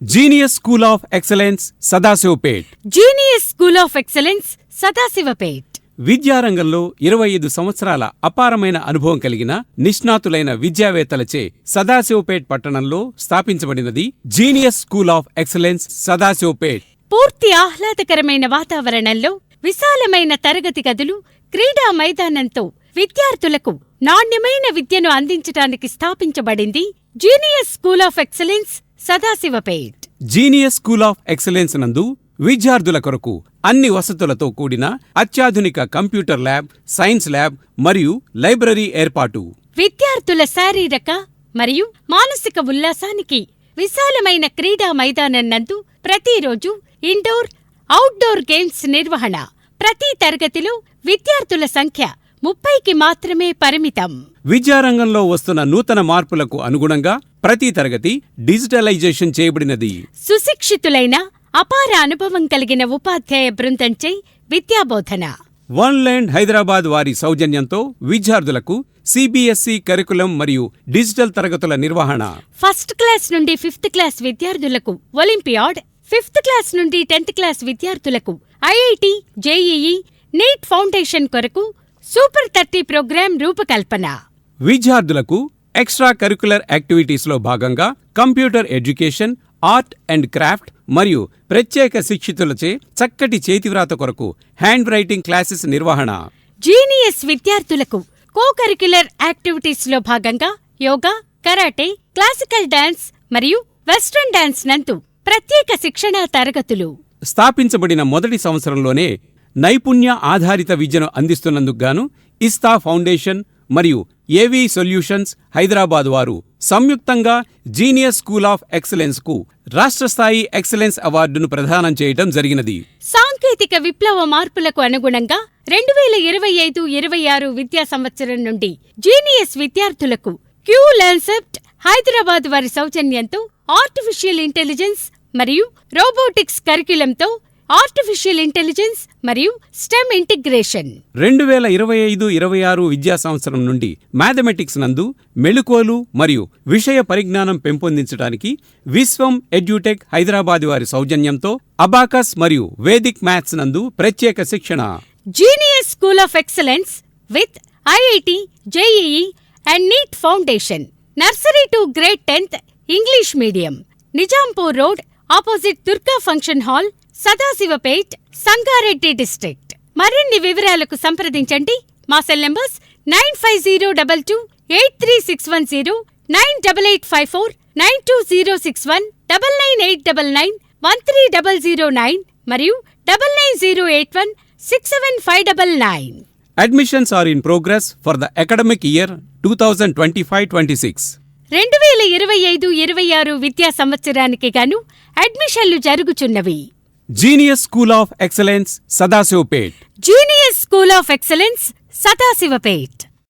Genius school of excellence Sadashivpet. Genius school of excellence Sadasivpet. విద్యారంగంలో 25 సంవత్సరాల అపారమైన అనుభవం కలిగిన నిష్ణాతులైన విద్యావేత్తలచే సదాశివపేట్ పట్టణంలో స్థాపించబడినది genius school of excellence Sadashivpet. పూర్తి ఆహ్లాదకరమైన వాతావరణంలో విశాలమైన తరగతి గదులు, క్రీడా మైదానంతో విద్యార్థులకు నాణ్యమైన విద్యను అందించడానికి స్థాపించబడింది genius school of excellence Sadashivpet. Genius school of excellence నందు విద్యార్థుల కొరకు అన్ని వసతులతో కూడిన అత్యాధునిక కంప్యూటర్ ల్యాబ్, సైన్స్ ల్యాబ్ మరియు లైబ్రరీ ఏర్పాటు. విద్యార్థుల శారీరక మరియు మానసిక ఉల్లాసానికి విశాలమైన క్రీడా మైదానం నందు ప్రతిరోజు ఇండోర్, అవుట్డోర్ గేమ్స్ నిర్వహణ. ప్రతి తరగతిలో విద్యార్థుల సంఖ్య 30కి మాత్రమే పరిమితం. విద్యారంగంలో వస్తున్న నూతన మార్పులకు అనుగుణంగా ప్రతి తరగతి డిజిటలైజేషన్ చేయబడినది. సుశిక్షితులైన అపార అనుభవం కలిగిన ఉపాధ్యాయ బృందంచే విద్యాబోధన. వన్ ల్యాండ్ హైదరాబాద్ వారి సౌజన్యంతో విద్యార్థులకు సిబిఎస్ఈ కరికులం మరియు డిజిటల్ తరగతుల నిర్వహణ. ఫస్ట్ క్లాస్ నుండి 5th క్లాస్ విద్యార్థులకు ఒలింపియాడ్, 5th క్లాస్ నుండి 10th క్లాస్ విద్యార్థులకు ఐఐటి, జేఈఈ, నీట్ ఫౌండేషన్ కొరకు సూపర్ 30 ప్రోగ్రాం రూపకల్పన. విద్యార్థులకు ఎక్స్ట్రా కరికులర్ యాక్టివిటీస్లో భాగంగా computer education, art and craft మరియు ప్రత్యేక శిక్షితులచే చక్కటి చేతివ్రాత కొరకు హ్యాండ్ రైటింగ్ క్లాసెస్ నిర్వహణ. జీనియస్ విద్యార్థులకు కోకరిక్యులర్ యాక్టివిటీస్లో భాగంగా యోగా, కరాటే, క్లాసికల్ డాన్స్ మరియు వెస్ట్రన్ డాన్స్ నందు ప్రత్యేక శిక్షణా తరగతులు. స్థాపించబడిన మొదటి సంవత్సరంలోనే నైపుణ్య ఆధారిత విద్యను అందిస్తున్నందుకు గాను ఇస్తా ఫౌండేషన్ మరియు ఏవీ సొల్యూషన్స్ హైదరాబాద్ వారు సంయుక్తంగా జీనియస్ స్కూల్ ఆఫ్ ఎక్సలెన్స్ కు రాష్ట్రస్థాయి ఎక్సలెన్స్ అవార్డును ప్రదానం చేయడం జరిగినది. సాంకేతిక విప్లవ మార్పులకు అనుగుణంగా 2025-26 విద్యా సంవత్సరం నుండి జీనియస్ విద్యార్థులకు క్యూ లెర్న్సెప్ట్ హైదరాబాద్ వారి సౌజన్యంతో ఆర్టిఫిషియల్ ఇంటెలిజెన్స్ మరియు రోబోటిక్స్ కరిక్యులంతో ఆర్టిఫిషియల్ ఇంటెలిజెన్స్ మరియు స్టెమ్ ఇంటిగ్రేషన్. 2025-26 విద్యా సంవత్సరం నుండి మ్యాథమెటిక్స్ నందు మెళుకువలు మరియు విషయ పరిజ్ఞానం పెంపొందించడానికి విశ్వం ఎడ్యుటెక్ హైదరాబాద్ వారి సౌజన్యంతో అబాకస్ మరియు వేదిక్ మ్యాథ్స్ నందు ప్రత్యేక శిక్షణ. Genius school of excellence with IIT, JEE and neat foundation. Nursery to grade 10th English medium. Nizampur road opposite Durga function hall, Sadasivpet, Sangareddy district. మరిన్ని వివరాలకు సంప్రదించండి మా సెల్ నంబర్స్ 9502283610, 98854 92061, 99899 మరియు 99081 67599. Admissions are in progress for the academic year 2025-26. 2025-26 విద్యా సంవత్సరానికి గాను అడ్మిషన్లు జరుగుచున్నవి. Genius school of excellence Sadashivpet. Genius school of excellence Sadasivpet.